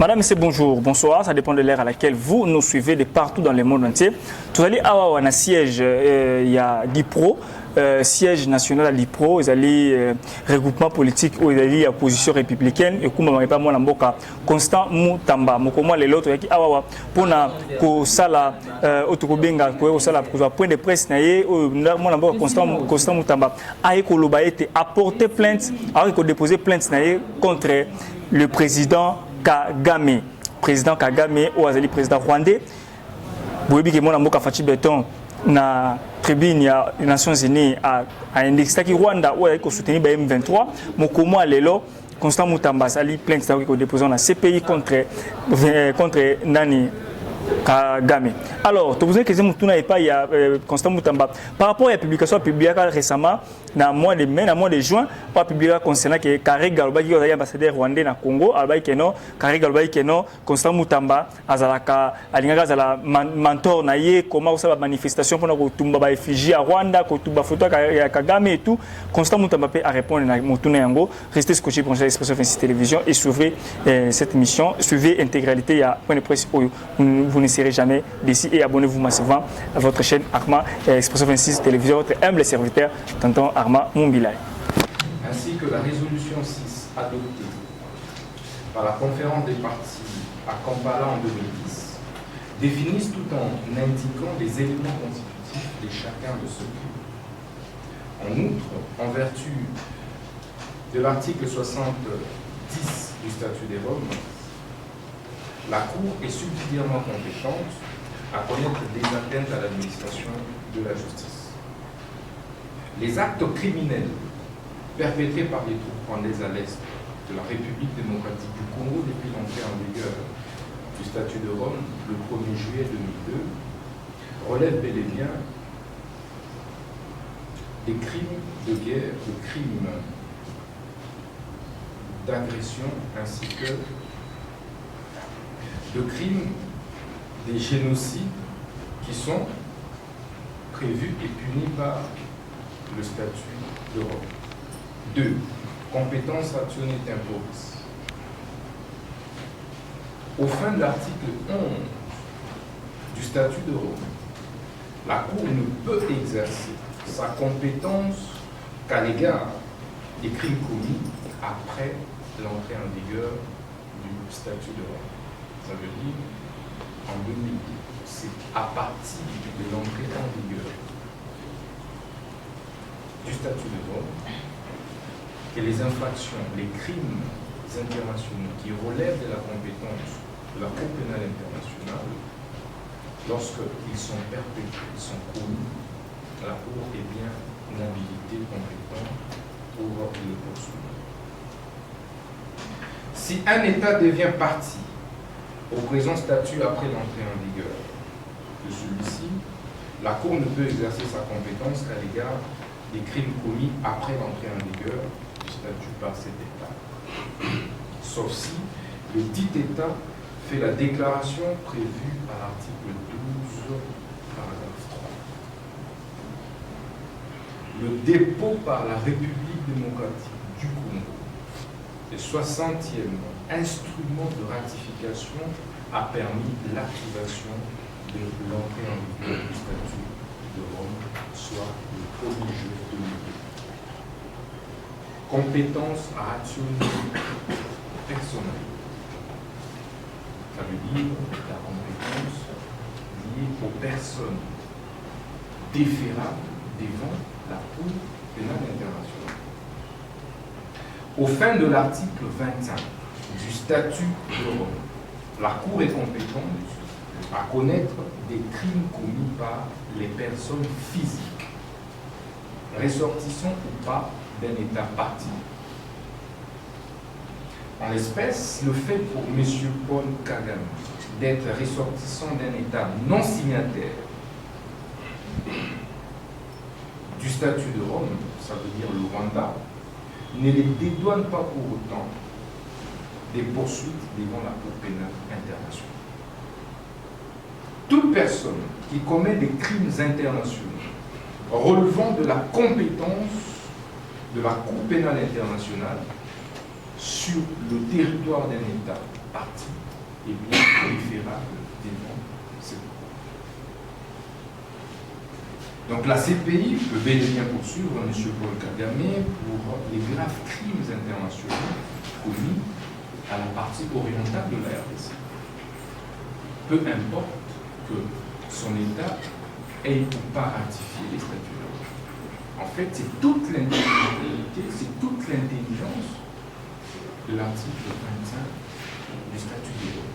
Madame, Monsieur, bonjour, bonsoir, ça dépend de l'heure à laquelle vous nous suivez de partout dans le monde entier. Tout allez à un siège, il y a DIPRO, siège national à l'IPRO, il y a regroupement politique où il y a opposition républicaine, et comme je ne sais pas, Constant Moutamba, moi les autres, qui a pour na sala autokobenga ko sala pour point de presse naie Constant Moutamba a été apporté plainte, a déposé plainte contre le président Kagame, président Kagame ou azali président rwandais. Boyebi ke mona mboka Fachi Beton na tribune ya Nations Unies a indexé ki Rwanda ou ko soutenir ba M23 mokomo lelo Constant Moutamba sali plainte ko déposé na CPI contre nani Kagame. Alors, tu vous avez question Moutuna et pas il y a Constant Moutamba. Par rapport à la publication publiée récemment, dans mois de mai, dans mois de juin, pas publié concernant que Kare Galba qui est ambassadeur rwandais na Congo, alba qui non, Kare Galba qui non, Constant Moutamba, azalaka, alinga azala mentor na ye, comment ça la manifestation pour nous tumba ba effigie à Rwanda, ko tumba photo à Kagame et tout. Constant Moutamba peut répondre na Moutuna yango. Restez scotché pour l'Expression 26 télévision et suivez cette émission, suivez l'intégralité, il y a point de presse où vous ne serez jamais d'ici et abonnez-vous massivement à votre chaîne Arma Expression 26 télévision, votre humble serviteur, tonton Arma Mumbilay. Ainsi que la résolution 6 adoptée par la conférence des partis à Kampala en 2010 définissent tout en indiquant les éléments constitutifs de chacun de ceux qui. En outre, en vertu de l'article 70 du statut des Roms, la Cour est subsidiairement compétente à connaître des atteintes à l'administration de la justice. Les actes criminels perpétrés par les troupes rwandaises à l'est de la République démocratique du Congo depuis l'entrée en vigueur du statut de Rome le 1er juillet 2002 relèvent bel et bien des crimes de guerre, de crimes d'agression ainsi que de crimes, des génocides qui sont prévus et punis par le statut de Rome. 2. Compétence actionnée temporis. Au fin de l'article 11 du statut de Rome, la Cour ne peut exercer sa compétence qu'à l'égard des crimes commis après l'entrée en vigueur du statut de Rome. Ça veut dire en 2010. C'est à partir de l'entrée en vigueur du statut de Rome que les infractions, les crimes internationaux qui relèvent de la compétence de la Cour pénale internationale, lorsqu'ils sont perpétrés, ils sont commis, la Cour est bien habilitée, compétente pour le poursuivre. Si un État devient partie au présent statut après l'entrée en vigueur de celui-ci, la Cour ne peut exercer sa compétence qu'à l'égard des crimes commis après l'entrée en vigueur du statut par cet État. Sauf si le dit État fait la déclaration prévue à l'article 12, paragraphe 3. Le dépôt par la République démocratique du Congo le 60e instrument de ratification a permis l'activation de l'entrée en vigueur du statut de Rome, soit le 1er juillet 2002. Compétence à actionner personnelle. Ça veut dire la compétence liée aux personnes déférables devant la Cour pénale internationale. Au fin de l'article 21 du statut de Rome, la Cour est compétente à connaître des crimes commis par les personnes physiques, ressortissant ou pas d'un État parti. En l'espèce, le fait pour M. Paul Kagame d'être ressortissant d'un État non signataire du statut de Rome, ça veut dire le Rwanda, ne les dédouane pas pour autant des poursuites devant la Cour pénale internationale. Toute personne qui commet des crimes internationaux relevant de la compétence de la Cour pénale internationale sur le territoire d'un État parti est bien préférable devant ces cours. Donc la CPI peut bel et bien poursuivre M. Paul Kagame pour les graves crimes internationaux commis à la partie orientale de la RDC. Peu importe que son État ait ou pas ratifié les statuts de l'ONU. En fait, c'est toute l'intégrité, c'est toute l'intelligence de l'article 25 du statut de l'ONU.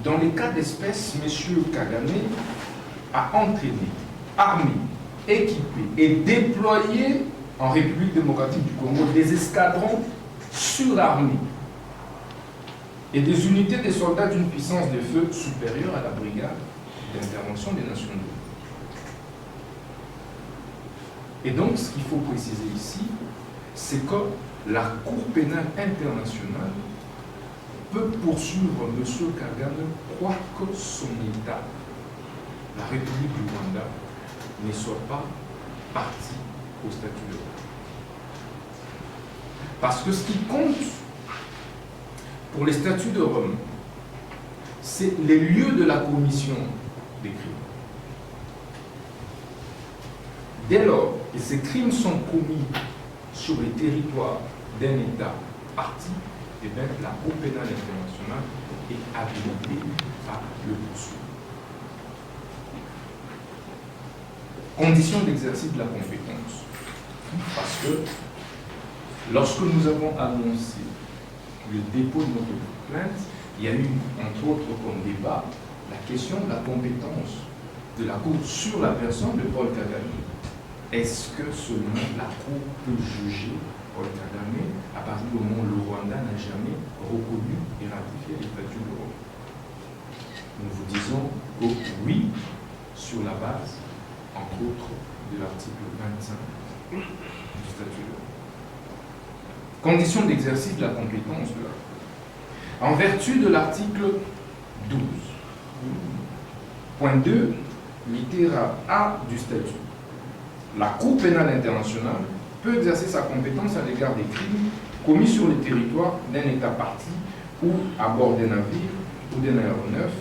Dans les cas d'espèce, M. Kagame a entraîné, armé, équipé et déployé en République démocratique du Congo des escadrons sur l'armée et des unités de soldats d'une puissance de feu supérieure à la brigade d'intervention des Nations Unies. Et donc, ce qu'il faut préciser ici, c'est que la Cour pénale internationale peut poursuivre M. Kagame quoique son État, la République du Rwanda, ne soit pas partie au statut de Rome. Parce que ce qui compte pour les statuts de Rome, c'est les lieux de la commission des crimes. Dès lors que ces crimes sont commis sur les territoires d'un État parti, eh bien, la Cour pénale internationale est habilitée à le poursuivre. Condition d'exercice de la compétence. Parce que lorsque nous avons annoncé le dépôt de notre plainte, il y a eu, entre autres, comme débat, la question de la compétence de la Cour sur la personne de Paul Kagame. Est-ce que seulement la Cour peut juger Paul Kagame à partir du moment où le Rwanda n'a jamais reconnu et ratifié les statuts de Rome? Nous vous disons que oui, sur la base, entre autres, de l'article 25 du statut de Rome. Conditions d'exercice de la compétence de la Cour. En vertu de l'article 12, point 2, littéra A du statut, la Cour pénale internationale peut exercer sa compétence à l'égard des crimes commis sur le territoire d'un État parti ou à bord d'un navire ou d'un aéronef,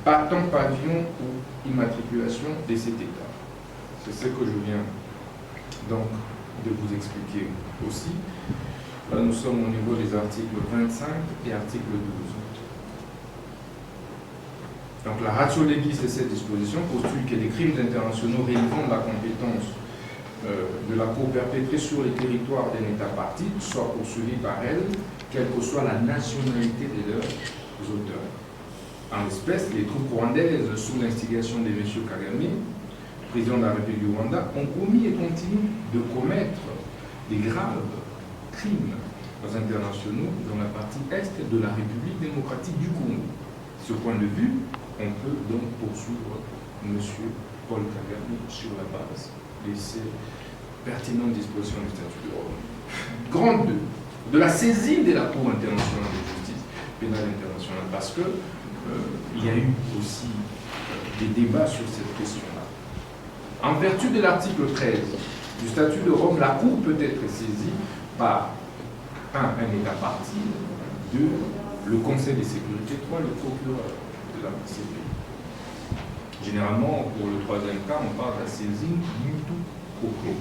battant pavillon ou immatriculation de cet État. C'est ce que je viens donc de vous expliquer aussi. Là, nous sommes au niveau des articles 25 et article 12. Donc la ratio legis de cette disposition postule que les crimes internationaux relevant de la compétence de la Cour perpétrée sur les territoires d'un État parti soient poursuivis par elle, quelle que soit la nationalité de leurs auteurs. En l'espèce, les troupes rwandaises, sous l'instigation de M. Kagame, président de la République du Rwanda, ont commis et continuent de commettre des graves crimes internationaux dans la partie est de la République démocratique du Congo. De ce point de vue, on peut donc poursuivre M. Paul Kagame sur la base de ces pertinentes dispositions du statut de Rome. Grande 2, de la saisie de la Cour internationale de justice pénale internationale, parce que il y a eu aussi des débats sur cette question-là. En vertu de l'article 13 du statut de Rome, la Cour peut être saisie par un État parti, 2, le Conseil de sécurité, 3, le procureur de la CPI. Généralement, pour le troisième cas, on parle de la saisie mutu proprio.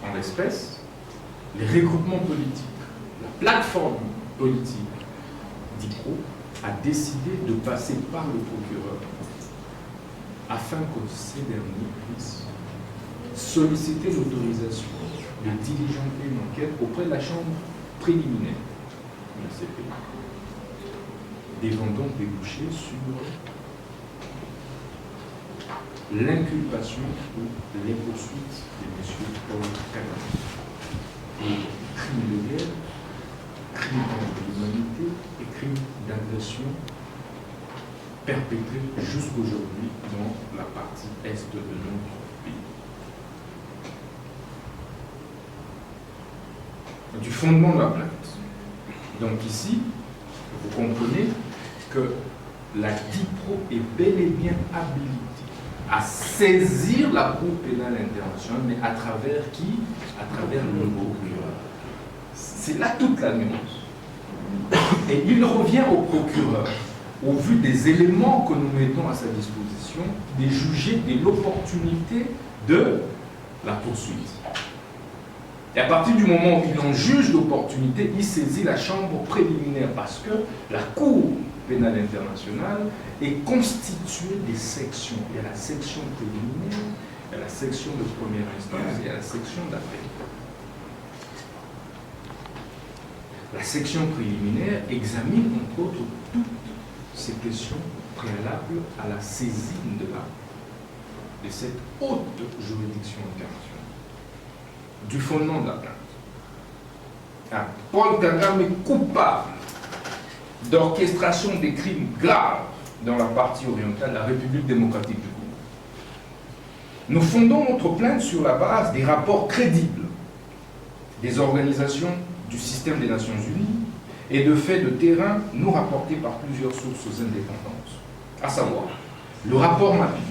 En l'espèce, les regroupements politiques, la plateforme politique d'IPRO a décidé de passer par le procureur afin que ces derniers puissent solliciter l'autorisation de diligenter une enquête auprès de la chambre préliminaire de la CPI, devant donc déboucher sur l'inculpation ou les poursuites de M. Paul Kagame pour crimes de guerre, crimes contre l'humanité et crimes d'agression perpétrés jusqu'aujourd'hui dans la partie est de notre pays. Du fondement de la plainte. Donc ici, vous comprenez que la DIPRO est bel et bien habilitée à saisir la Cour pénale internationale, mais à travers qui? À travers le procureur. C'est là toute la nuance. Et il revient au procureur, au vu des éléments que nous mettons à sa disposition, de juger de l'opportunité de la poursuite. Et à partir du moment où il en juge l'opportunité, il saisit la chambre préliminaire parce que la Cour pénale internationale est constituée des sections. Il y a la section préliminaire, il y a la section de première instance et il y a la section d'appel. La section préliminaire examine entre autres toutes ces questions préalables à la saisine de cette haute juridiction internationale, du fondement de la plainte. Ah, Paul Kagame est coupable d'orchestration des crimes graves dans la partie orientale de la République démocratique du Congo. Nous fondons notre plainte sur la base des rapports crédibles des organisations du système des Nations Unies et de faits de terrain nous rapportés par plusieurs sources indépendantes, à savoir le rapport Mapping,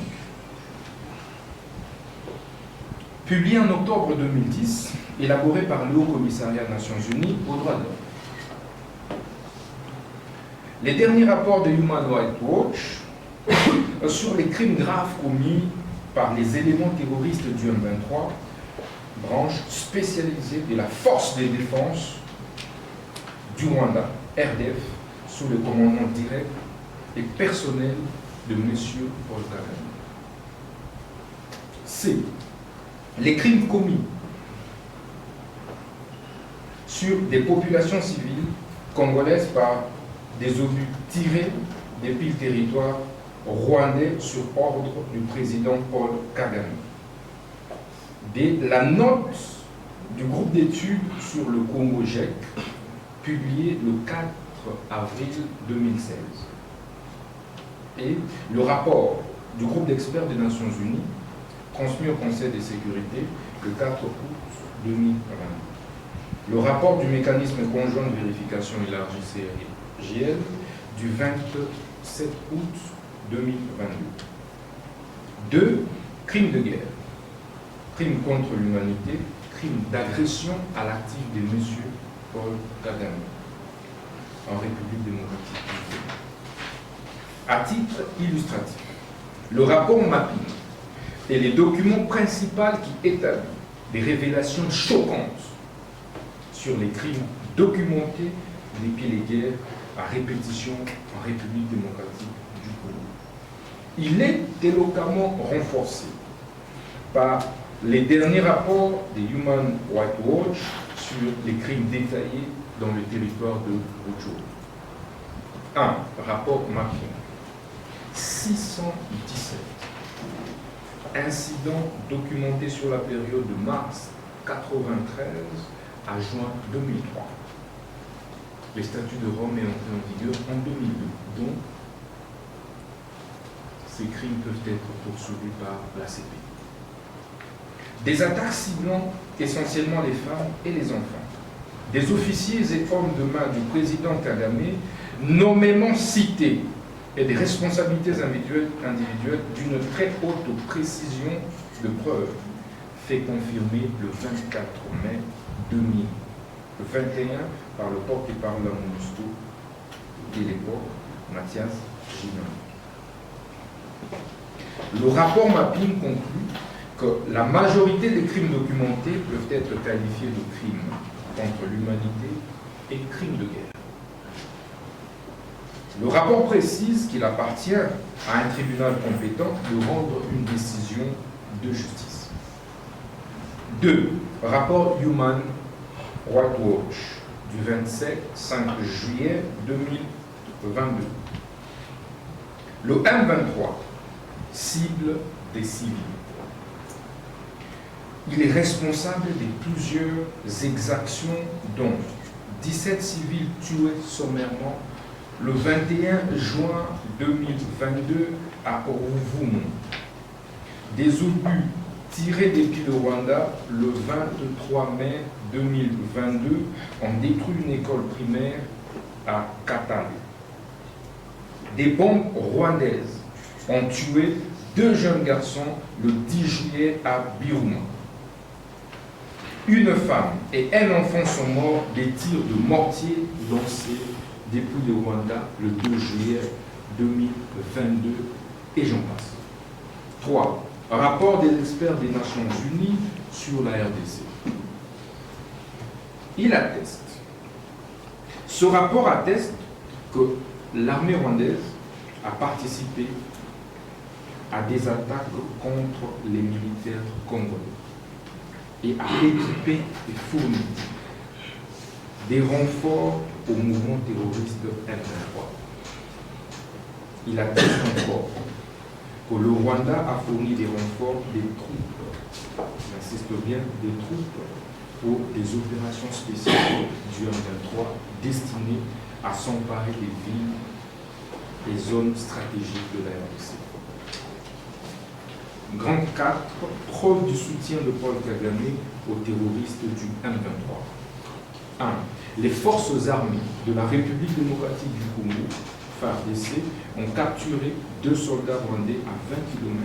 publié en octobre 2010, élaboré par le Haut Commissariat des Nations Unies aux droits de l'homme. Les derniers rapports de Human Rights Watch sur les crimes graves commis par les éléments terroristes du M23, branche spécialisée de la force de défense du Rwanda, RDF, sous le commandement direct et personnel de M. Paul Kagame. C. Les crimes commis sur des populations civiles congolaises par des obus tirés depuis le territoire rwandais sur ordre du président Paul Kagame. D. La note du groupe d'études sur le Congo GEC, publiée le 4 avril 2016. Et le rapport du groupe d'experts des Nations Unies, transmis au Conseil de sécurité le 4 août 2020. Le rapport du mécanisme conjoint de vérification élargi CRGL du 27 août 2022. 2. Crimes de guerre, crimes contre l'humanité, crimes d'agression à l'actif de M. Paul Kagame en République démocratique du Congo. À titre illustratif, le rapport Mapping est les documents principaux qui établissent des révélations choquantes sur les crimes documentés depuis les guerres à répétition en République démocratique du Congo. Il est éloquemment renforcé par les derniers rapports des Human Rights Watch sur les crimes détaillés dans le territoire de Rutshuru. 1. Rapport Mapping. 617 incidents documentés sur la période de mars 1993 à juin 2003. Les statuts de Rome est entré en vigueur en 2002, donc ces crimes peuvent être poursuivis par la CPI. Des attaques ciblant essentiellement les femmes et les enfants. Des officiers et hommes de main du président Kagame nommément cités et des responsabilités individuelles d'une très haute précision de preuve fait confirmer le 24 mai 2021 par le porte-parole MONUSCO de l'époque, Mathias Ginan. Le rapport Mapping conclut que la majorité des crimes documentés peuvent être qualifiés de crimes contre l'humanité et crimes de guerre. Le rapport précise qu'il appartient à un tribunal compétent de rendre une décision de justice. 2. Rapport Human Rights Watch du 25 juillet 2022. Le M23 cible des civils. Il est responsable de plusieurs exactions, dont 17 civils tués sommairement le 21 juin 2022 à Rouvumu. Des obus tirés depuis le Rwanda le 23 mai 2022 ont détruit une école primaire à Katale. Des bombes rwandaises ont tué 2 jeunes garçons le 10 juillet à Biruma. Une femme et un enfant sont morts des tirs de mortier lancés depuis le Rwanda le 2 juillet 2022 et j'en passe. 3. Rapport des experts des Nations Unies sur la RDC. Il atteste. Ce rapport atteste que l'armée rwandaise a participé à des attaques contre les militaires congolais et a équipé et fourni des renforts au mouvement terroriste M23. Il atteste encore que le Rwanda a fourni des renforts, des troupes, j'insiste bien, des troupes pour des opérations spéciales du M23 destinées à s'emparer des villes et zones stratégiques de la RDC. Grand 4, preuve du soutien de Paul Kagame aux terroristes du M23. 1. Les forces armées de la République démocratique du Congo, FARDC, ont capturé 2 soldats rwandais à 20 km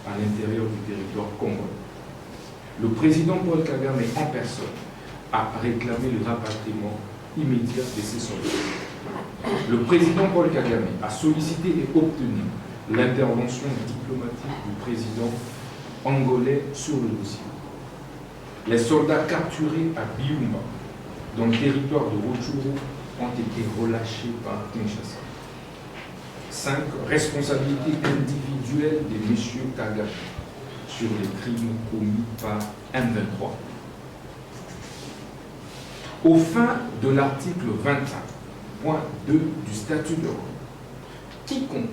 à l'intérieur du territoire congolais. Le président Paul Kagame en personne a réclamé le rapatriement immédiat de ces soldats. Le président Paul Kagame a sollicité et obtenu l'intervention diplomatique du président angolais sur le dossier. Les soldats capturés à Biumba, dans le territoire de Rutshuru, ont été relâchés par Kinshasa. 5. Responsabilité individuelle de M. Kagame sur les crimes commis par M23. Au fin de l'article 21.2 du statut de Rome, quiconque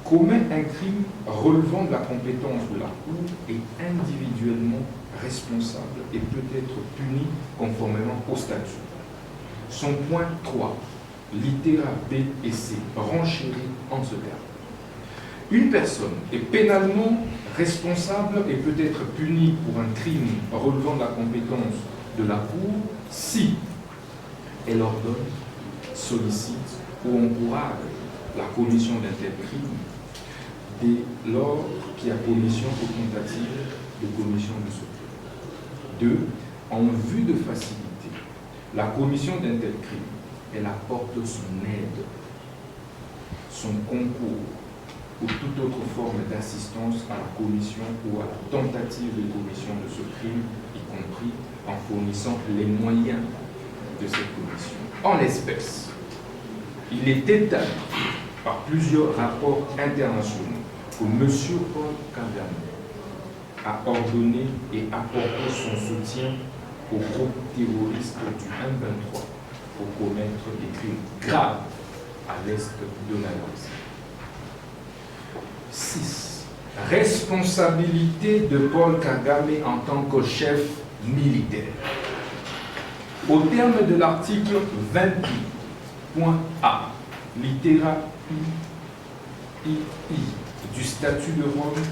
commet un crime relevant de la compétence de la Cour est individuellement responsable et peut être puni conformément au statut. Son point 3, littéra B et C, renchérit en ce terme. Une personne est pénalement responsable et peut être punie pour un crime relevant de la compétence de la Cour si elle ordonne, sollicite ou encourage la commission d'un tel crime dès lors qu'il y a commission ou tentative de commission de ce crime. 2. En vue de faciliter la commission d'un tel crime, elle apporte son aide, son concours ou toute autre forme d'assistance à la commission ou à la tentative de commission de ce crime, y compris en fournissant les moyens de cette commission. En l'espèce, il est établi par plusieurs rapports internationaux que M. Paul Kagame a ordonné et apporté son soutien au groupe terroriste du M23 pour commettre des crimes graves à l'est de la RDC. 6. Responsabilité de Paul Kagame en tant que chef militaire. Au terme de l'article 28.A, littéra I du statut de Rome,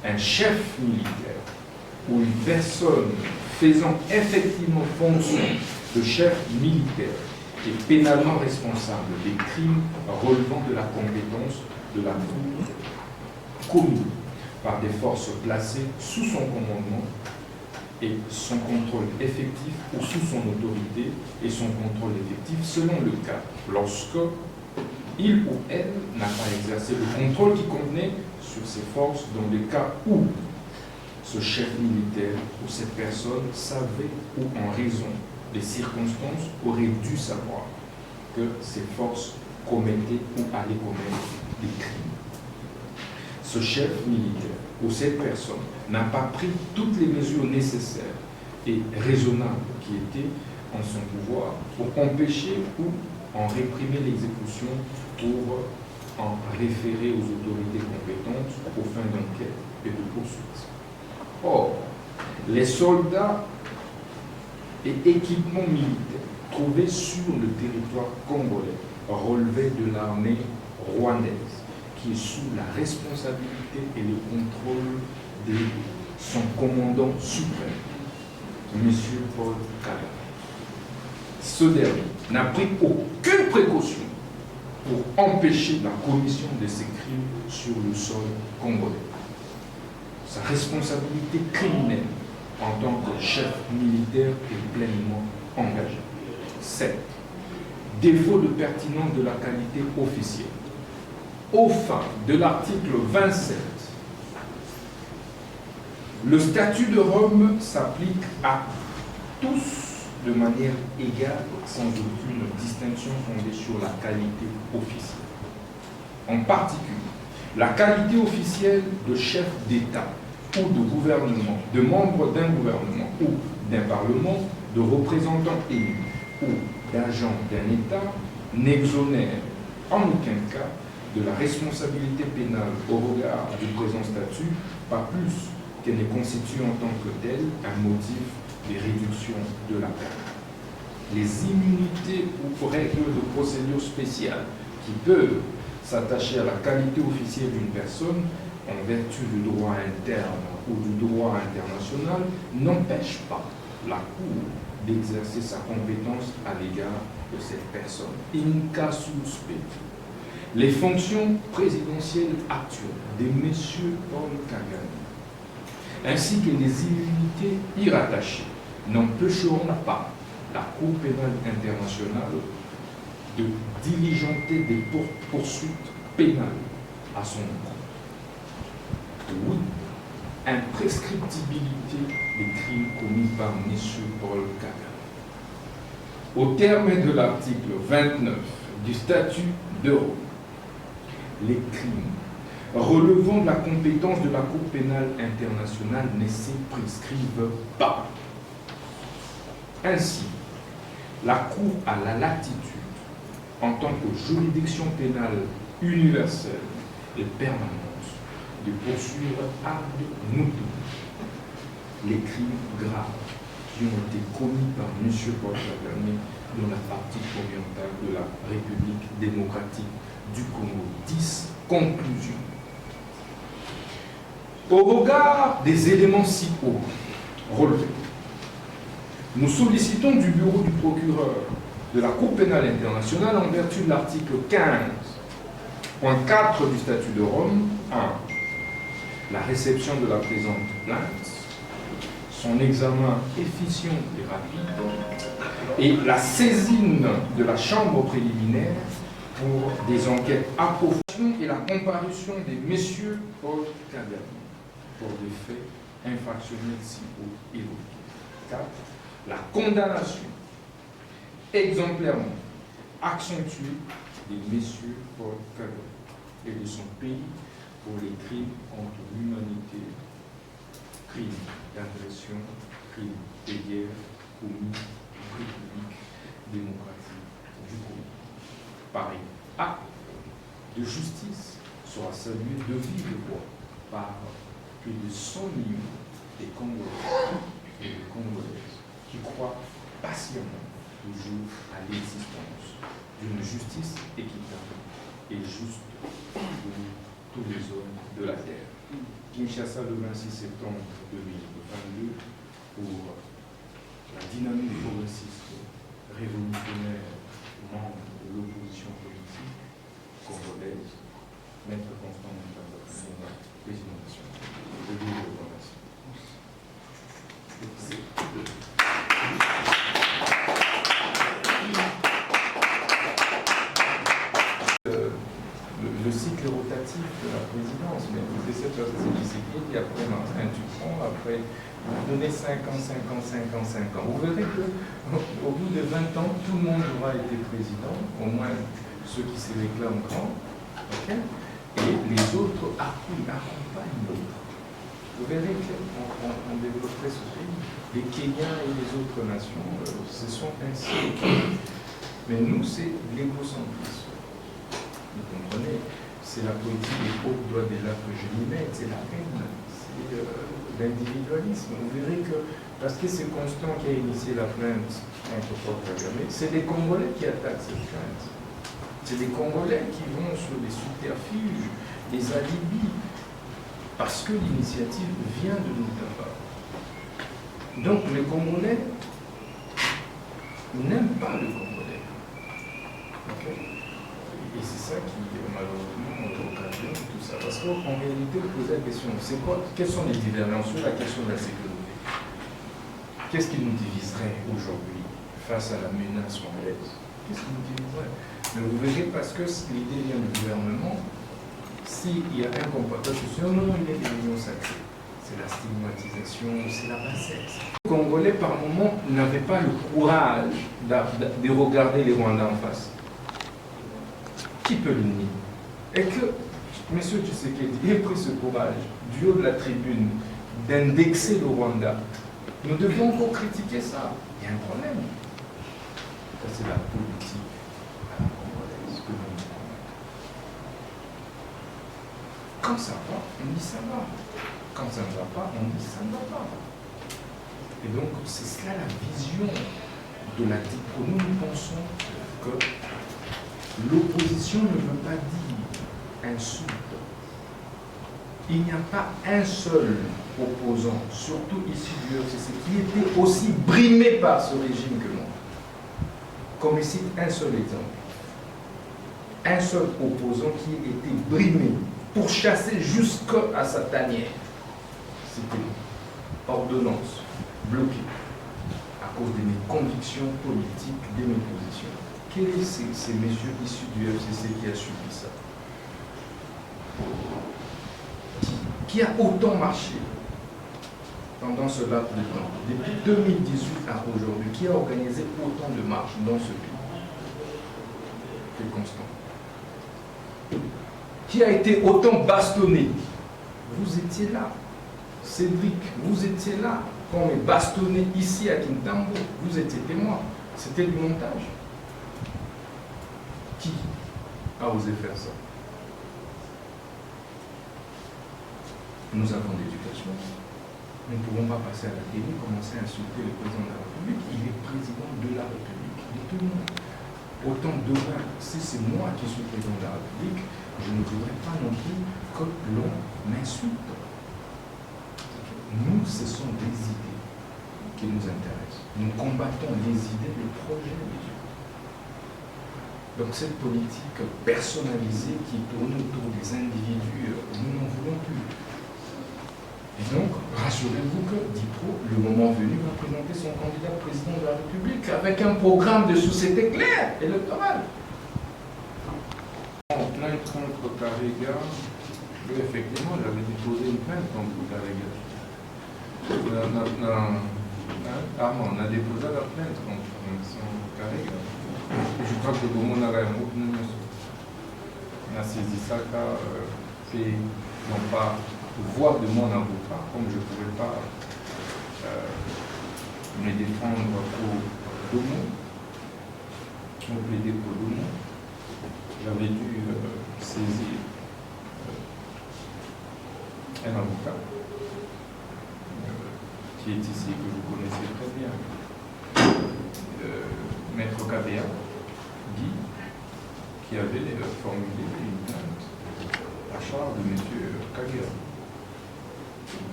un chef militaire ou une personne faisant effectivement fonction de chef militaire est pénalement responsable des crimes relevant de la compétence de la Cour commis par des forces placées sous son commandement et son contrôle effectif ou sous son autorité et son contrôle effectif selon le cas, lorsque il ou elle n'a pas exercé le contrôle qui convenait sur ces forces dans les cas où ce chef militaire ou cette personne savait ou en raison des circonstances aurait dû savoir que ces forces commettaient ou allaient commettre des crimes. Ce chef militaire ou cette personne n'a pas pris toutes les mesures nécessaires et raisonnables qui étaient en son pouvoir pour empêcher ou en réprimer l'exécution, pour en référer aux autorités compétentes aux fins d'enquête et de poursuite. Or, les soldats et équipements militaires trouvés sur le territoire congolais relevaient de l'armée rwandaise, qui est sous la responsabilité et le contrôle de son commandant suprême, M. Paul Kagame. Ce dernier n'a pris aucune précaution pour empêcher la commission de ces crimes sur le sol congolais. Sa responsabilité criminelle en tant que chef militaire est pleinement engagé. 7. Défaut de pertinence de la qualité officielle. Au fin de l'article 27, le statut de Rome s'applique à tous de manière égale, sans aucune distinction fondée sur la qualité officielle. En particulier, la qualité officielle de chef d'État ou de gouvernement, de membre d'un gouvernement ou d'un parlement, de représentant élu ou d'agent d'un État n'exonère en aucun cas de la responsabilité pénale au regard du présent statut, pas plus qu'elle ne constitue en tant que telle un motif de réduction de la peine. Les immunités ou règles de procédure spéciale qui peuvent s'attacher à la qualité officielle d'une personne en vertu du droit interne ou du droit international n'empêchent pas la Cour d'exercer sa compétence à l'égard de cette personne. In casu specie. Les fonctions présidentielles actuelles de M. Paul Kagame, ainsi que les immunités y rattachées, n'empêcheront pas la Cour pénale internationale de diligenter des poursuites pénales à son encontre. Oui, imprescriptibilité des crimes commis par M. Paul Kagame. Au terme de l'article 29 du statut de Rome, les crimes relevant de la compétence de la Cour pénale internationale ne se prescrivent pas. Ainsi, la Cour a la latitude, en tant que juridiction pénale universelle et permanente, de poursuivre ad nutum les crimes graves qui ont été commis par M. Paul Kagame dans la partie orientale de la République démocratique du Congo. 10. Conclusion. Au regard des éléments ci hauts relevés, nous sollicitons du bureau du procureur de la Cour pénale internationale, en vertu de l'article 15.4 du statut de Rome, 1. La réception de la présente plainte, son examen efficient et rapide, et la saisine de la chambre préliminaire pour des enquêtes approfondies et la comparution des messieurs Paul Kagame pour des faits infractionnels si haut évoqués. 4. La condamnation exemplairement accentuée des messieurs Paul Kagame et de son pays pour les crimes contre l'humanité, crimes d'agression, crimes de guerre commis en République démocratique du Congo. Pareil acte de justice sera salué de vive voix par plus de 100 millions de Congolais et de Congolaises qui croient patiemment toujours à l'existence d'une justice équitable et juste pour tous les hommes de la terre. Kinshasa, le 26 septembre 2022, pour la dynamique progressiste révolutionnaire, membre de l'opposition politique congolaise, Maître Constant Mutamba, président national. Je vous remercie. Le cycle rotatif de la présidence, mais vous êtes cette discipline, et après Martin Dupont, après vous donnez 5 ans, 5 ans, 5 ans, 5 ans. Vous verrez qu'au bout de 20 ans, tout le monde aura été président, au moins ceux qui se réclament grands, okay? Et les autres accompagnent l'autre. Vous verrez qu'on développerait ce pays. Les Kenyans et les autres nations se sont ainsi. Mais nous, c'est l'égocentrisme. Vous comprenez? C'est la politique des pauvres doigts des là que je y mets, c'est la haine, c'est l'individualisme. Vous verrez que, parce que c'est Constant qui a initié la plainte contre Paul Kagame, c'est les Congolais qui attaquent cette plainte. C'est les Congolais qui vont sur des subterfuges, des alibis, parce que l'initiative vient de nous part. Donc les Congolais n'aiment pas le Congolais. Okay? Et c'est ça qui, malheureusement, occasionne tout ça. Parce qu'en réalité, vous posez la question, c'est quoi, quelles sont les divergences sur la question de la sécurité? qu'est-ce qui nous diviserait aujourd'hui face à la menace congolaise? Qu'est-ce qui nous diviserait? Mais vous verrez, parce que l'idée vient du gouvernement, s'il y a un comportement, non, il est des unions sacrées. C'est la stigmatisation, c'est la bassesse. Les Congolais, par moment, n'avaient pas le courage de regarder les Rwandais en face. Qui peut le nier? Et que M. Tshisekedi ait pris ce courage, du haut de la tribune, d'indexer le Rwanda. Nous devons encore critiquer ça. Il y a un problème. Ça, c'est la politique à la congolaise que nous nous combattons. Quand ça va, on dit ça va. Quand ça ne va pas, on dit ça ne va pas. Et donc, c'est cela la vision de la DIPRO. Nous pensons que l'opposition ne veut pas dire insulte. Il n'y a pas un seul opposant, surtout issu du FCC, qui était aussi brimé par ce régime que moi. Comme ici, un seul exemple. Un seul opposant qui était brimé, pourchassé jusqu'à sa tanière. C'était ordonnance, bloquée, à cause de mes convictions politiques, de mes positions. Quels sont ces messieurs issus du FCC qui a subi ça? Qui a autant marché pendant ce laps de temps, depuis 2018 à aujourd'hui, qui a organisé autant de marches dans ce pays? C'est Constant. Qui a été autant bastonné? Vous étiez là. Cédric, vous étiez là. Quand on est bastonné ici à Kintambo, vous étiez témoin. C'était du montage. Qui a osé faire ça? Nous avons l'éducation. Nous ne pouvons pas passer à la télé et commencer à insulter le président de la République. Il est président de la République, de tout le monde. Autant demain, si c'est moi qui suis président de la République, je ne voudrais pas non plus que l'on m'insulte. Nous, ce sont des idées qui nous intéressent. Nous combattons les idées, les projets des Dieu. Donc cette politique personnalisée qui tourne autour des individus, nous n'en voulons plus. Et donc, rassurez-vous que DIPRO, le moment venu, va présenter son candidat président de la République avec un programme de société clair électoral. En plainte contre Karega, effectivement, j'avais déposé une plainte contre Karega. On a déposé la plainte contre Karega. Je crois que le monde a saisi ça car non pas voix de mon avocat, comme je ne pouvais pas me défendre pour Domo, ou plaider pour Domo, j'avais dû saisir un avocat qui est ici, que vous connaissez très bien, Maître Kabea, Guy, qui avait formulé une plainte à charge de M. Kagea,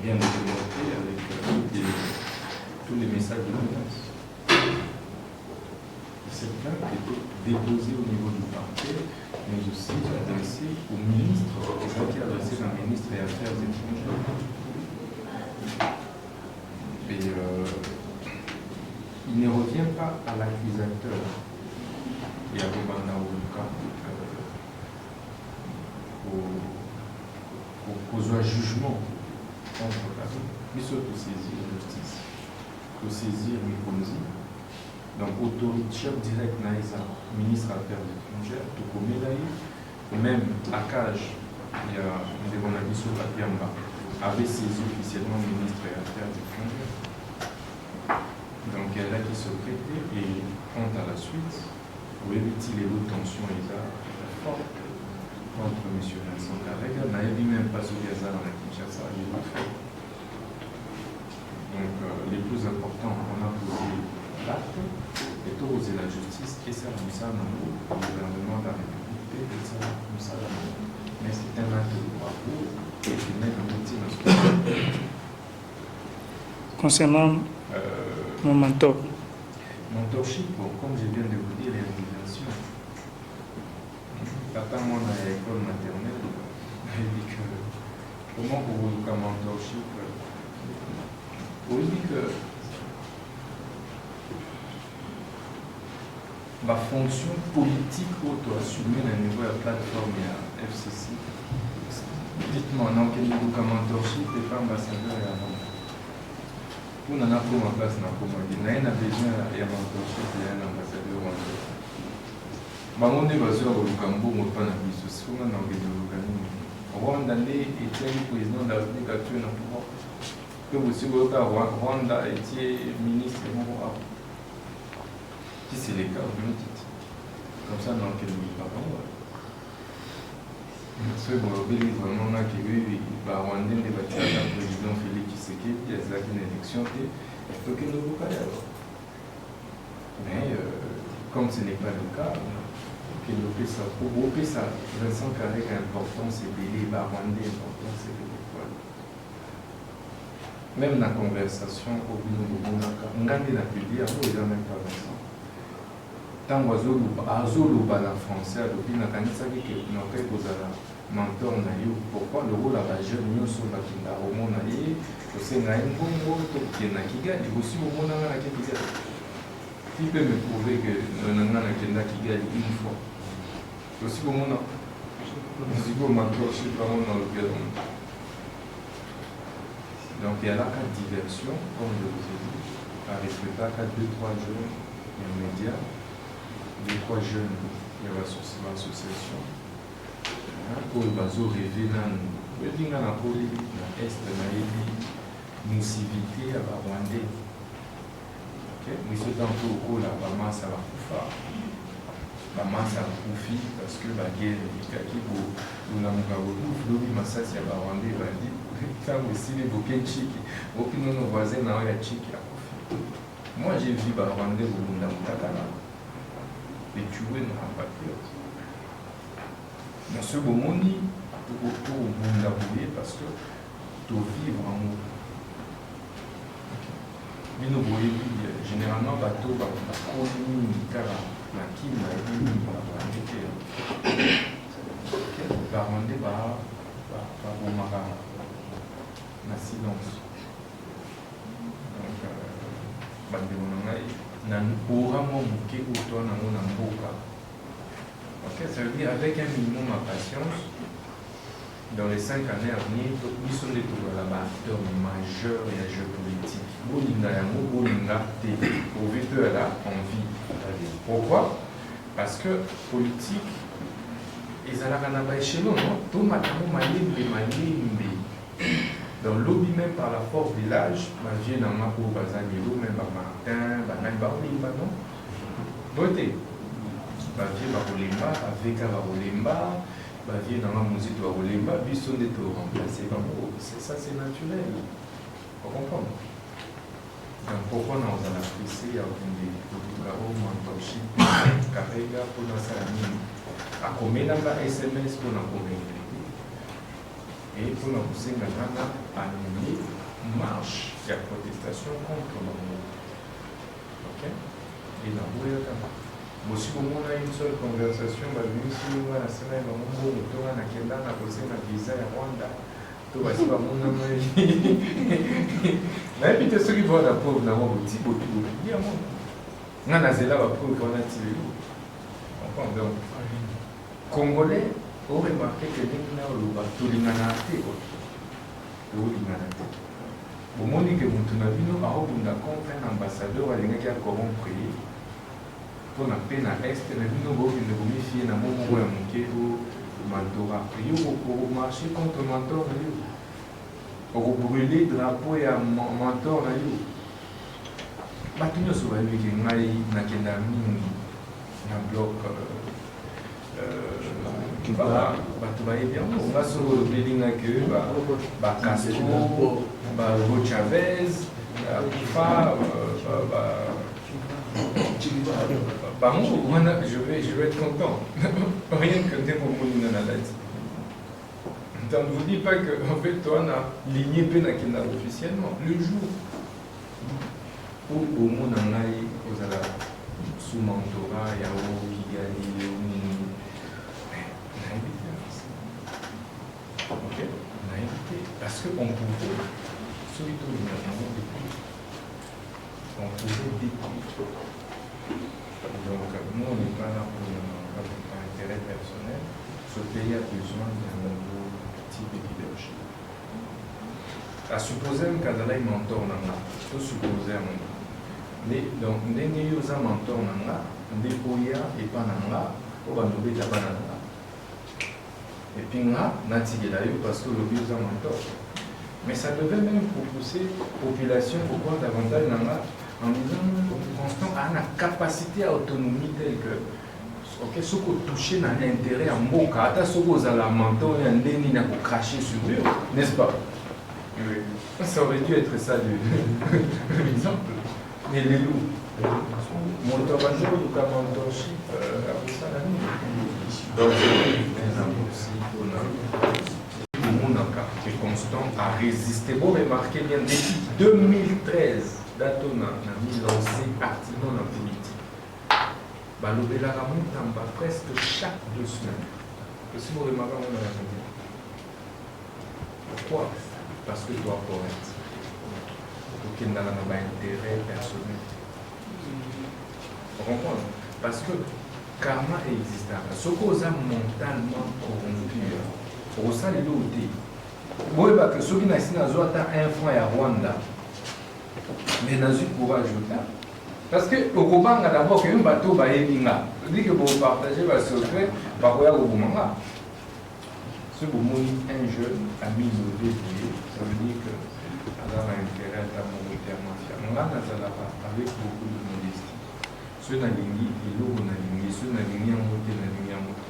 bien documenté avec tous les messages de menace. Cette plainte était déposée au niveau du parquet, mais aussi adressée au ministre, c'est-à-dire adressée à un ministre des Affaires étrangères. Et il ne revient pas à l'accusateur et à Robanda Oluka qu'aux un jugement contre la vie, mais surtout saisir la justice, que saisir Mikonzi. Donc, autorité chef direct Naïsa, ministre des Affaires étrangères, Tokomelaï, même Akaj, il y a une sur Papiamba, avait saisi officiellement le ministre des Affaires étrangères. Donc, il y a là qui se prêtait et quant à la suite, pour éviter les hautes tensions fortes contre M. Vincent Karega, n'avait même pas eu hasard dans la Kinshasa, il l'a fait. Donc, les plus importants, on a posé l'acte, et oser la justice, et ça, nous sommes au gouvernement de la République, et ça, nous sommes. Mais c'est un acte de bravoure qui met le métier national. Concernant mon mentor. Mentorship, comme je viens de vous dire, les révélations. Papa, moi, à l'école maternelle, il dit que comment vous voulez comme mentorship? Il dit que ma fonction politique auto-assumée au niveau de la plateforme FCC. Dites-moi, dans quel niveau de mentorship et pas ambassadeur et avant. Vous n'en avez pas ma place dans le monde. Il y a besoin de mentorship et un ambassadeur rwandais. Bangonde bazwa au Lukambo, mon pan à biso, si on a un organisme. Rwanda était le président de la République actuelle dans le pouvoir. Que vous savez que Rwanda était ministre et mon roi. Si c'est le cas, vous me dites. Comme ça, dans quel pays par rapport. Parce que vous avez vraiment là qui veut, Rwanda est bâti à le président Félix Tshisekedi, il y a une élection, il faut qu'il ne vous pas alors. Mais comme ce n'est pas le cas, développer ça, pour grouper ça, Vincent Carré a importance et Bélé, Rwandais importance et Bélé. Même dans la conversation, au bout de on a dit la publié, il n'y a même pas Vincent. Tant que la français, il y a un mentor, pourquoi le rôle à la jeune, nous sommes là, au monde, c'est un bon qui est Kigali, aussi au monde à Kigali. Qui peut me prouver que nous avons un Kigali une fois? Aussi au monde, aussi au mentorship, dans le pays. Donc il y a là quatre diversions, comme je vous ai dit, à respecter 2-3 jeunes immédiats, 2-3 jeunes, il y a l'association. Pour le bateau rêver dans le est dans nocivité à Rwandais. Mais ce temps pour la masse à la Koufa, la masse à profit parce que la guerre est qui pour nous avons l'obi massacre à Rwandais va dire quand aussi les bouquets chic, aucun de nos voisins n'a rien chic à profit. Moi j'ai vu Rwandais au monde d'Amutakana et tuer nos compatriotes. Dans ce moment, pour vous l'avouer, parce que tu vivre en nous. Mais nous voyons, généralement, le bateau va colonie, car la Kim a été mise par la Rwandais va au Mara, la silence. Donc, ça veut dire avec un minimum de patience, dans les 5 années à venir, nous sommes des acteurs majeurs et agents politiques. Pourquoi? Parce que politique, ils ont un échelon, tout dans le lobby même par la force de l'âge, je viens dans ma cour, même par Martin, non? Votez. Bavie Barolemba, avec Barolemba, Bavie dans la musique de Barolemba, Bisson de tout remplacer. Ça, c'est naturel. Vous comprenez? Donc, pourquoi nous avons apprécié à des Garo, Mantoshi, Karega, pour nous faire à combien de SMS pour nous convaincre? Et pour nous pousser à annuler une marche de protestation contre le monde. Ok? Et dans le si vous avez une seule conversation, vous avez la semaine, vous avez un visa à Rwanda. Vous avez un peu ceux qui vont la pauvre dans mon petit bout de vie. Vous avez la pauvre dans la télé. Donc, Congolais ont remarqué que nous avons tout l'inganaté. Au moment où nous avons un ambassadeur qui a corrompu. Pour la peine à l'Est, nous avons fait un moment où le mentorat. Pour marcher contre le mentor, pour brûler le drapeau et un mentor. Nous avons vu que nous avons un bloc qui va bien. On va sur le building avec eux, Castro, Hugo Chavez, Kifa, je vais être content. Rien que des moments dans la tête. Donc, ne vous dites pas que, en fait, toi, on a ligné Pénakina officiellement. Le jour où au monde en aille, aux ala sous mentorat, Yao, Kigali, Léonie, on a évité. Ok? On a évité. Parce qu'on pouvait, surtout, on pouvait détruire. Donc, nous, on n'est pas là pour un intérêt personnel. Ce pays a besoin d'un nouveau type de leadership. À supposer que Kazala est mentor, il faut supposer un moment. Mais donc, dès que vous avez un mentor, dès que vous et pas nanga, vous allez trouver la banane. Et puis, là, parce que le but est un mentor. Mais ça devait même pousser la population pour voir davantage en disant Constant a une capacité à autonomie telle que ce qu'on touche dans l'intérêt en moka, ce qu'on a la mentor et un déni n'a pas craché sur eux, n'est-ce pas? Oui. Ça aurait dû être ça l'exemple. Mais les loups, mentoration ou mentorship, après ça, la nuit. Donc, et Constant a résisté. Vous remarquez bien, depuis 2013, Datona a mis lancé activement dans la politique. Balobela Ramon presque chaque 2 semaines. Si vous remarquez, on a la politique. Pourquoi? Parce que tu dois correct. Pour qu'il n'a pas d'intérêt personnel. Vous comprenez? Parce que karma existe. Ce qu'on a mentalement corrompu, pour ça, les lotis. Vous voyez que ceux qui n'ont pas un franc à Rwanda, mais dans une courage là. Parce que au Rwanda, d'abord, un bateau va être là. Dit que vous partagez votre secret, vous allez au Rwanda. Si vous mourrez un jeune ami de ça veut dire que vous avez intérêt à majoritairement faire. On a avec beaucoup de modestie. Ceux dans l'ingé, et l'eau dans l'ingé, ceux dans l'ingé en moté, dans l'ingé en moté.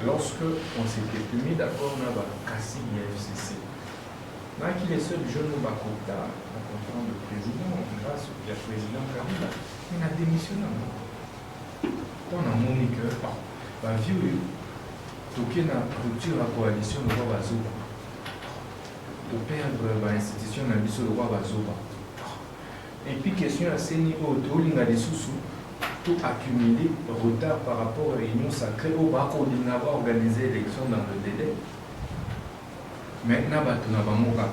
Lorsque on s'était mis d'accord, on a cassé l'IFCC. Là, qui est le seul jeune au Bakota, en conférence de président, grâce au président Kabila, il a démissionné. On a mon cœur, vieux. Toquer na rupture la coalition de roi Bazoba. Pour perdre l'institution de le roi Bazoba. Et puis, question à ce niveau, tout accumulé retard par rapport à l'union sacrée au Bako d'Inaba organiser l'élection dans le délai. Maintenant, tout n'a pas mouru.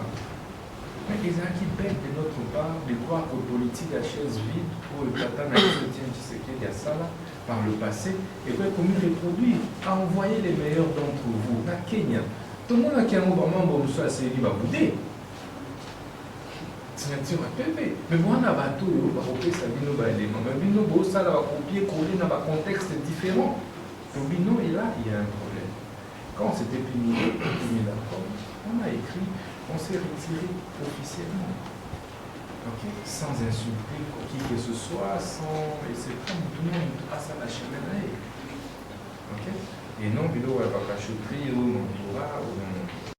Mais les gens qui bêtent de notre part de croire que politique à chaise vide pour le Tata Naïsotien Tshisekedi à Sala par le passé et puis comme il reproduit à envoyer les meilleurs d'entre vous à Kenya. Tout le monde a qui a un membre de ce série va bouder. C'est un tir à pépé. Mais moi, on a bateau, on va copier ça, bino va élément. Mais bino, ça va copier, coller dans un contexte différent. Donc, bino, et là, il y a un problème. Quand on s'était mis d'accord, on a écrit, on s'est retiré officiellement. Okay? Sans insulter qui que ce soit, sans. Et c'est comme tout le monde passe à la cheminée. Okay? Et non, il va pas cacher, non.